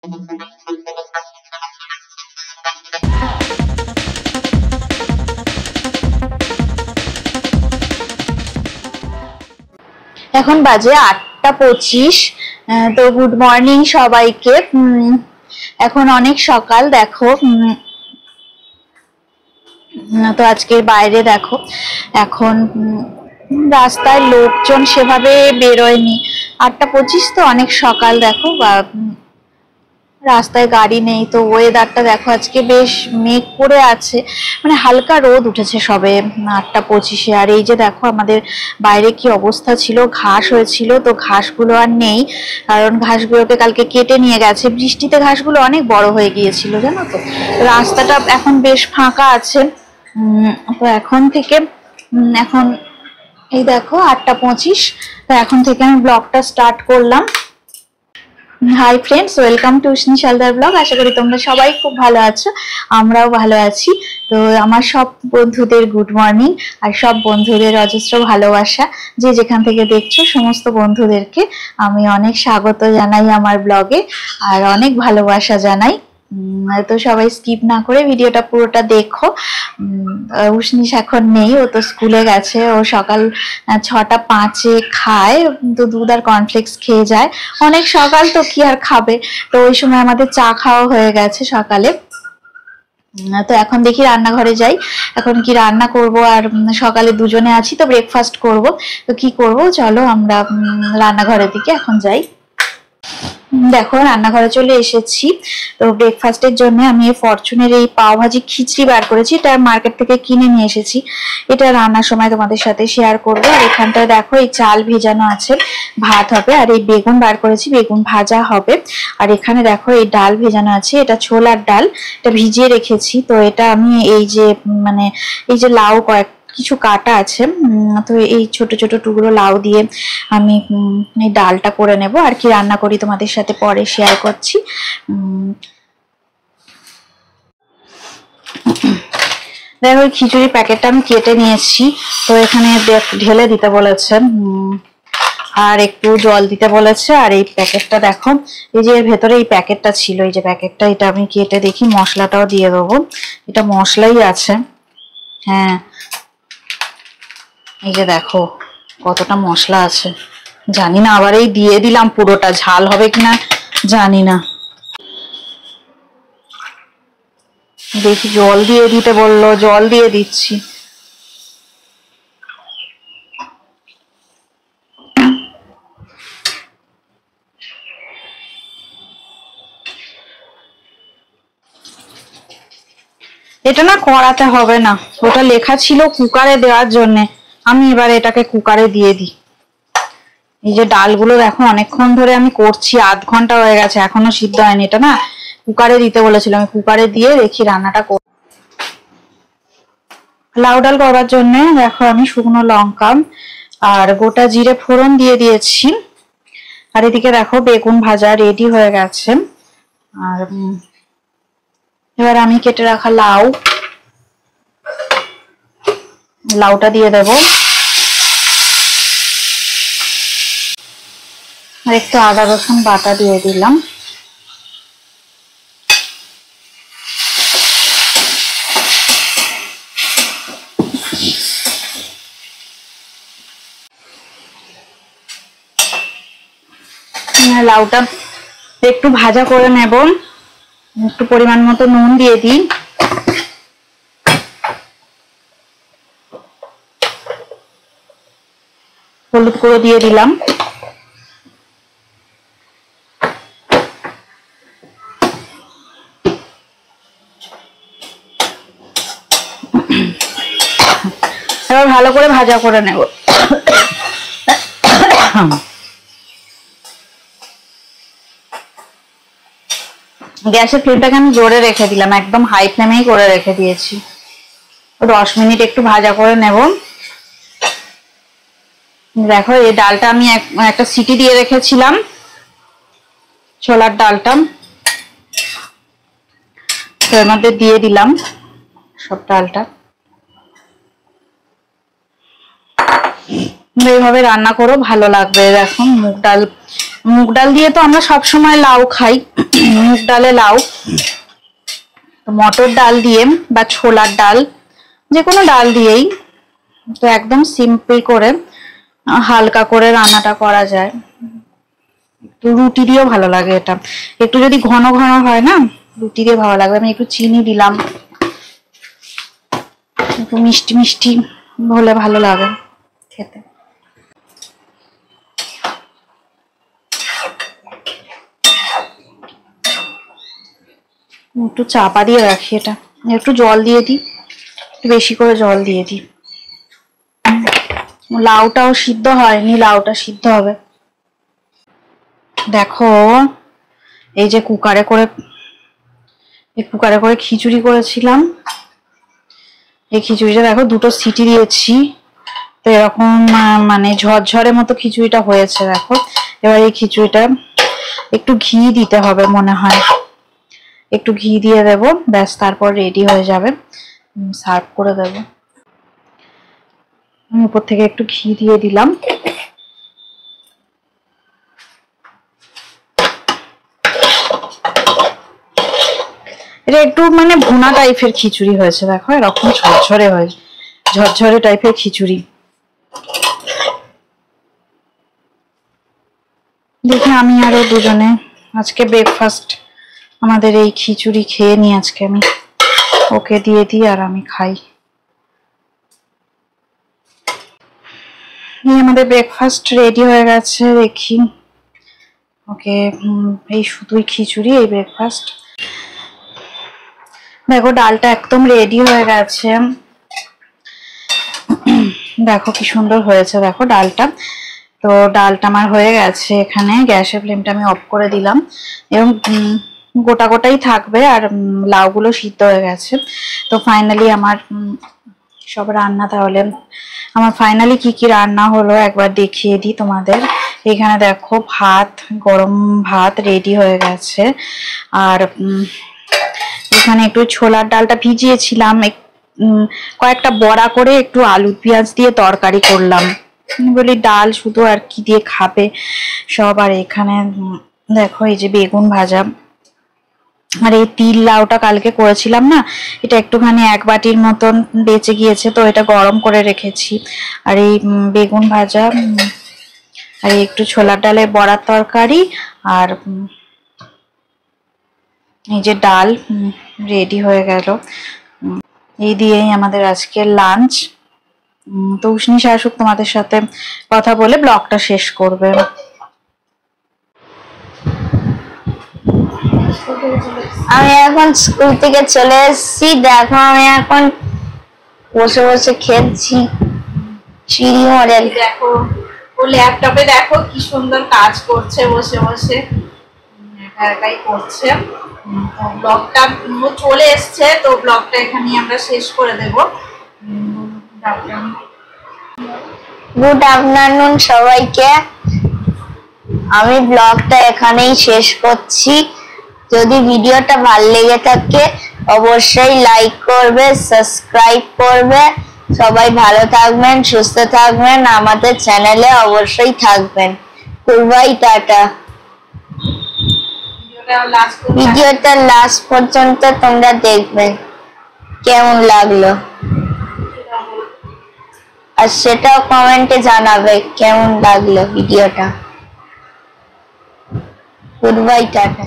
এখন বাজে 8:25। তো গুড মর্নিং সবাইকে। এখন অনেক সকাল, দেখো। তো আজকের বাইরে দেখো, এখন রাস্তায় লোকজন সেভাবে বেরোয়নি। 8:25 তো অনেক সকাল, দেখো। রাস্তায় গাড়ি নেই। তো ওয়েদারটা দেখো, আজকে বেশ মেঘ করে আছে, মানে হালকা রোদ উঠেছে সবে 8:25-এ। আর এই যে দেখো আমাদের বাইরে কি অবস্থা ছিল, ঘাস হয়েছিল, তো ঘাসগুলো আর নেই, কারণ ঘাসগুলোকে কালকে কেটে নিয়ে গেছে। বৃষ্টিতে ঘাসগুলো অনেক বড় হয়ে গিয়েছিল, জানো তো। রাস্তাটা এখন বেশ ফাঁকা আছে। তো এখন থেকে এখন এই দেখো 8:25, তো এখন থেকে আমি ব্লগটা স্টার্ট করলাম। Hi friends, welcome to Ushni শালদার ব্লগ। আশা করি তোমরা সবাই খুব ভালো আছো, আমরাও ভালো আছি। তো আমার সব বন্ধুদের গুড মর্নিং, আর সব বন্ধুদের অজস্র ভালোবাসা। যে যেখান থেকে দেখছো সমস্ত বন্ধুদেরকে আমি অনেক স্বাগত জানাই আমার ব্লগে, আর অনেক ভালোবাসা জানাই। তো সবাই স্কিপ না করে ভিডিওটা পুরোটা দেখো। উষ্ণিস এখন নেই, ও তো স্কুলে গেছে। ও সকাল 6:05-এ খায়, তো দুধ আর কর্নফ্লেক্স খেয়ে যায়। অনেক সকাল তো, কি আর খাবে। তো ওই সময় আমাদের চা খাওয়া হয়ে গেছে সকালে। তো এখন দেখি রান্নাঘরে যাই, এখন কি রান্না করব। আর সকালে দুজনে আছি, তো ব্রেকফাস্ট করব। তো কি করব, চলো আমরা রান্নাঘরের দিকে এখন যাই। দেখো রান্নাঘরে চলে এসেছি। তো ব্রেকফাস্টের জন্য আমি ফরচুনের এই পাও ভাজি খিচড়ি বার করেছি, এটা মার্কেট থেকে কিনে নিয়ে এসেছি। এটা রান্নার সময় তোমাদের সাথে শেয়ার করবো। আর এখানটায় দেখো এই চাল ভেজানো আছে, ভাত হবে। আর এই বেগুন বার করেছি, বেগুন ভাজা হবে। আর এখানে দেখো এই ডাল ভেজানো আছে, এটা ছোলার ডাল, এটা ভিজিয়ে রেখেছি। তো এটা আমি এই যে মানে এই যে লাউ কিছু কাটা আছে, তো এই ছোট ছোট টুকরো লাউ দিয়ে আমি এই ডালটা করে নেব। আর কি রান্না করি তোমাদের সাথে পরে শেয়ার করছি। দেখো ওই খিচুড়ির প্যাকেটটা আমি কেটে নিয়েছি। তো এখানে ঢেলে দিতে বলেছে, আর একটু জল দিতে বলেছে। আর এই প্যাকেটটা দেখো, এই যে ভেতরে এই প্যাকেটটা ছিল, এই যে প্যাকেটটা, এটা আমি কেটে দেখি মশলাটাও দিয়ে দেবো। এটা মশলাই আছে, হ্যাঁ। এই যে দেখো কতটা মশলা আছে, জানি না। আবার এই দিয়ে দিলাম পুরোটা, ঝাল হবে কিনা জানি না। দেখি, জল দিয়ে দিতে বললো, জল দিয়ে দিচ্ছি। এটা না কড়াতে হবে না, ওটা লেখা ছিল কুকারে দেওয়ার জন্য। আমি এবার এটাকে কুকারে দিয়ে দিই। এই যে ডালগুলো দেখো অনেকক্ষণ ধরে আমি করছি, 1/2 ঘন্টা হয়ে গেছে, এখনো সিদ্ধ হয়নি। এটা না কুকারে দিতে বলেছিল, আমি কুকারে দিয়ে দেখি রান্নাটা করব। লাউ ডাল করার জন্য দেখো আমি শুকনো লঙ্কা আর গোটা জিরে ফোড়ন দিয়ে দিয়েছি। আর এদিকে দেখো বেগুন ভাজা রেডি হয়ে গেছে। আর এবার আমি কেটে রাখা লাউটা দিয়ে দেব। আর একটু আদা রসুন বাটা দিয়ে দিলাম। লাউটা একটু ভাজা করে নেব, একটু পরিমাণ মতো নুন দিয়ে দিই। হলুদ গুঁড়ো দিয়ে দিলাম। এবার ভালো করে ভাজা করে নেব। গ্যাসের ফ্লেমটাকে আমি জোরে রেখে দিলাম, একদম হাই ফ্লেমেই করে রেখে দিয়েছি। 10 মিনিট একটু ভাজা করে নেব। দেখো এই ডালটা আমি একটা সিটি দিয়ে রেখেছিলাম, ছোলার ডালটা। তো এর মধ্যে দিয়ে দিলাম সব ডালটা। এইভাবে রান্না করো, ভালো লাগবে। দেখো মুগ ডাল মুগ ডাল দিয়ে তো আমরা সবসময় লাউ খাই, মুগ ডালে লাউ। তো মটর ডাল দিয়ে বা ছোলার ডাল, যে কোনো ডাল দিয়েই তো একদম সিম্পল করে হালকা করে রান্নাটা করা যায়। তো রুটি দিয়েও ভালো লাগে এটা, একটু যদি ঘন ঘন হয় না রুটি দিয়ে ভালো লাগবে। আমি একটু চিনি দিলাম, একটু মিষ্টি মিষ্টি হলে ভালো লাগে খেতে। একটু চাপা দিয়ে রাখি, এটা একটু জল দিয়ে দিই, বেশি করে জল দিয়ে দিই। লাউটাও সিদ্ধ হয়নি, লাউটা সিদ্ধ হবে। দেখো এই যে কুকারে করে খিচুড়ি করেছিলাম, এই খিচুড়িটা দেখো 2টো সিটি দিয়েছি, তো এরকম মানে ঝরঝরের মতো খিচুড়িটা হয়েছে। দেখো এবার এই খিচুড়িটা একটু ঘি দিতে হবে মনে হয়, একটু ঘি দিয়ে দেবো, ব্যাস তারপর রেডি হয়ে যাবে, সার্ভ করে দেবো। উপর থেকে একটু ঘি দিয়ে দিলাম। এটা একটু মানে ভুনা টাইপের খিচুড়ি হয়েছে, দেখো এরকম ঝরঝরে হয়েছে, ঝরঝরে টাইপের খিচুড়ি। দেখি আমি আরো দুজনে আজকে ব্রেকফাস্ট আমাদের এই খিচুড়ি খেয়ে নি, আজকে আমি ওকে দিয়ে দিই আর আমি খাই। আমাদের ব্রেকফাস্ট রেডি হয়ে গেছে, দেখি ওকে। এই শুধুই খিচুড়ি, এই ব্রেকফাস্ট। দেখো ডালটা একদম রেডি হয়ে গেছে, দেখো কি সুন্দর হয়েছে দেখো ডালটা। তো ডালটা আমার হয়ে গেছে, এখানে গ্যাসের ফ্লেমটা আমি অফ করে দিলাম, এবং গোটা গোটাই থাকবে, আর লাউগুলো সিদ্ধ হয়ে গেছে। তো ফাইনালি আমার সব রান্না, তাহলে আমার ফাইনালি কি কি রান্না হলো একবার দেখিয়ে দিই তোমাদের। এখানে দেখো ভাত, গরম ভাত রেডি হয়ে গেছে, আর এখানে একটু ছোলার ডালটা ভিজিয়েছিলাম, কয়েকটা বড়া করে একটু আলু পেঁয়াজ দিয়ে তরকারি করলাম, বলি ডাল শুধু আর কি দিয়ে খাবে সব। আর এখানে দেখো এই যে বেগুন ভাজা, আর এই তিল লাউটা কালকে করেছিলাম না, এটা একটুখানি 1 বাটির মতন বেঁচে গিয়েছে, তো এটা গরম করে রেখেছি। আর এই বেগুন ভাজা, আর একটু ছোলার ডালের বড়ার তরকারি, আর এই যে ডাল রেডি হয়ে গেল। এই দিয়েই আমাদের আজকের লাঞ্চ। তো উষ্ণি শাশুক তোমাদের সাথে কথা বলে ব্লগটা শেষ করবে। আমি এখন স্কুল থেকে চলে এসেছি, দেখো আমি এখন বসে বসে খেলছি চিড়ি মডেল। দেখো ও ল্যাপটপে দেখো কি সুন্দর কাজ করছে, বসে বসে একা একাই করছে। তো ব্লগটা চলে এসছে, তো ব্লগটা এখানে আমরা শেষ করে দেব। গুড আফটারনুন সবাইকে, আমি ব্লগটা এখানেই শেষ করছি। যদি ভিডিওটা ভালো লেগে থাকে অবশ্যই লাইক করবে, সাবস্ক্রাইব করবে। সবাই ভালো থাকবেন, সুস্থ থাকবেন, আমাদের চ্যানেলে অবশ্যই থাকবেন। Goodbye, tata. ভিডিওটা লাস্ট পর্যন্ত তোমরা দেখবে কেমন লাগলো, আর সেটাও কমেন্টে জানাবে কেমন লাগলো ভিডিওটা। Goodbye, tata.